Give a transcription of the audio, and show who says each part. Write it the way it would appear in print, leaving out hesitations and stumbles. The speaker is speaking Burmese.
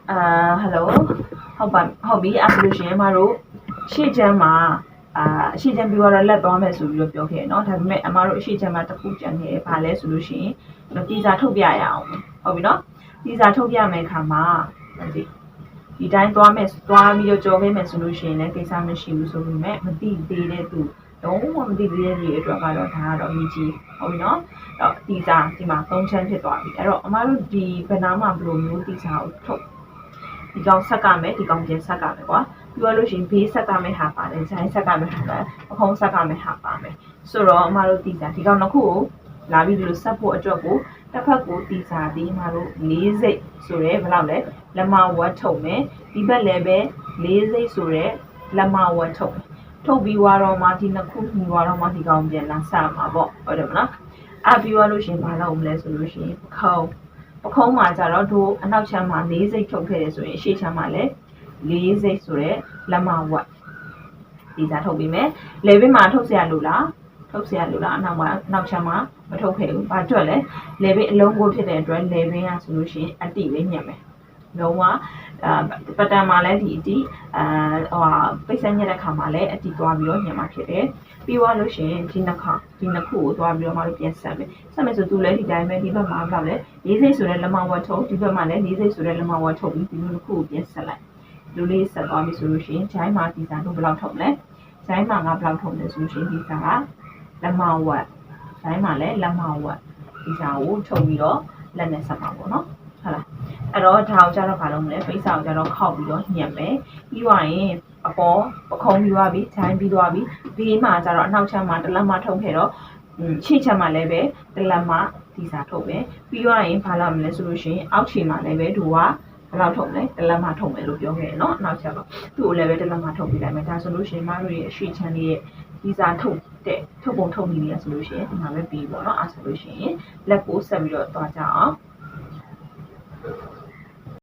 Speaker 1: hello ဟုတ်ပြီအဲ့ဆိုလို့ရှိရင်မတို့ရှေ့ချမ်းမှာရှေ့ချမ်းပြီးတော့လက်သွားမယ်ဆိုပြီးတော့ပြောခဲ့เนาะဒါပေမဲ့အမတို့ရှေ့ချမ်းမှာတစ်ခုကြံနေတယ်ဗာလဲဆိုလို့ရှိရင်တီစာထုတ်ပြရအောင်ဟုတ်ပြီเนาะတီစာထုတ်ပြမယ်ခါမှာဒီတိုင်းသွားပြီးတော့ကြော်ခဲ့မယ်ဆိုလို့ရှိရင်လည်းကိစ္စမရှိဘူးဆိုပေမဲ့မတိသေးတဲ့သူလုံးဝမတိသေးတဲ့လူတွေအတွက်ကတော့ဒါကတော့အရေးကြီးဟုတ်ပြီเนาะအဲ့တော့တီစာဒီမှာ3ချမ်းဖြစ်သွားပြီအဲ့တော့အမတို့ဒီဘယ်နာမှာဘယ်လိုမျိုးတီစာကိုထုတ်ဒီကောင်ဆက်ကမယ်ဒီကောင်ပြန်ဆက်ကမယ်ကွာပြောလို့ရှိရင်ဘေးဆက်ကမယ်ဟာပါတယ်ဇိုင်းဆက်ကမယ်ဟာပါတယ်အခုံးဆက်ကမယ်ဟာပါမယ်ဆိုတော့အမတို့တီစာဒီကောင်တစ်ခုကိုလာပြီးဒီလိုဆက်ဖို့အတွက်ကိုတစ်ဖက်ကိုတီစာဒီအမတို့၄စိတ်ဆိုရဲဘယ်လောက်လဲလက်မဝတ်ထုတ်မယ်ဒီဘက်လည်းပဲ၄စိတ်ဆိုရဲလက်မဝတ်ထုတ်ပြီးွားတော့မှဒီနှစ်ခုညီွားတော့မှဒီကောင်ပြန်လာဆက်မှာပေါ့ဟုတ်တယ်မလားအပြီးွားလို့ရှိရင်ဘာလုပ်မလဲဆိုလို့ရှိရင်ပခုံးမှာကြတော့တို့အနောက်ချမ်းမှာ၄စိတ်ထုတ်ခဲ့တယ်ဆိုရင်အရှေ့ချမ်းမှာလည်း၄စိတ်ဆိုရဲလက်မဝတ်ဒီစားထုတ်ပြီးမယ်လေဘင်းမှာထုတ်เสียလို့လားအနောက်ချမ်းမှာမထုတ်ခဲ့ဘူးဘာကြွက်လဲလေဘင်းအလုံးကိုဖြစ်တဲ့အတွက်လေဘင်းကဆိုလို့ရှိရင်အတိပဲညံ့မယ်လုံးဝပတန်မှာလည်းဒီအတိပိတ်ဆက်ညက်တဲ့ခါမှာလည်းအတိသွားပြီးတော့ညံ့မှာဖြစ်တယ်ပြီးသွားလို့ရှိရင်ဒီနှစ်ခုကိုသွားပြီးတော့မှတို့ပြန်ဆက်မယ်ဆိုသူလည်းဒီတိုင်းပဲဒီဘက်မှာတော့လည်း၄စိတ်ဆိုတဲ့လက်မဝတ်ထုတ်ဒီဘက်မှာလည်း၄စိတ်ဆိုတဲ့လက်မဝတ်ထုတ်ပြီးဒီနှစ်ခုကိုပြန်ဆက်လိုက်လူလေးဆက်သွားပြီဆိုလို့ရှိရင်ဂျိုင်းမှာဒီစာတို့ဘယ်လောက်ထုတ်လဲဂျိုင်းမှာငါဘယ်လောက်ထုတ်လဲဆိုလို့ရှိရင်ဒီစာကလက်မဝတ်ဂျိုင်းမှာလည်းလက်မဝတ်ဒီစာကိုထုတ်ပြီးတော့လက်နဲ့ဆက်ပါပေါ့နော်ဟုတ်လားအဲ့တော့ဒါကိုကြတော့ဘာလုပ်မလဲပိတ်စာကိုကြတော့ခောက်ပြီးတော့ညှက်မယ်ပြီးသွားရင်အပေါ်ပခုံးပြီးသွားပြီဂျိုင်းပြီးသွားပြီဒီမှာကြတော့အနောက်ချမ်းမှာတစ်လက်မထုတ်ခဲ့တော့ရှေ့ချမ်းမှာလည်းပဲတစ်လက်မဒီစာထုတ်မယ်ပြီးသွားရင်ဘာလုပ်မလဲဆိုလို့ရှိရင်အောက်ခြေမှာလည်းပဲတို့ကဘယ်လောက်ထုတ်လဲတစ်လက်မထုတ်မယ်လို့ပြောခဲ့တယ်เนาะအနောက်ချက်တော့သူ့ကိုလည်းပဲတစ်လက်မထုတ်ပြလိုက်မယ်ဒါဆိုလို့ရှိရင်မတို့ရဲ့အရှိချမ်းလေးရဲ့ဒီစာထုတ်ပုံထုတ်နေရဆိုလို့ရှိရင်ဒီမှာပဲပြီးပေါ့เนาะအဲ့ဆိုလို့ရှိရင်လက်ကိုဆက်ပြီးတော့သွားကြအောင်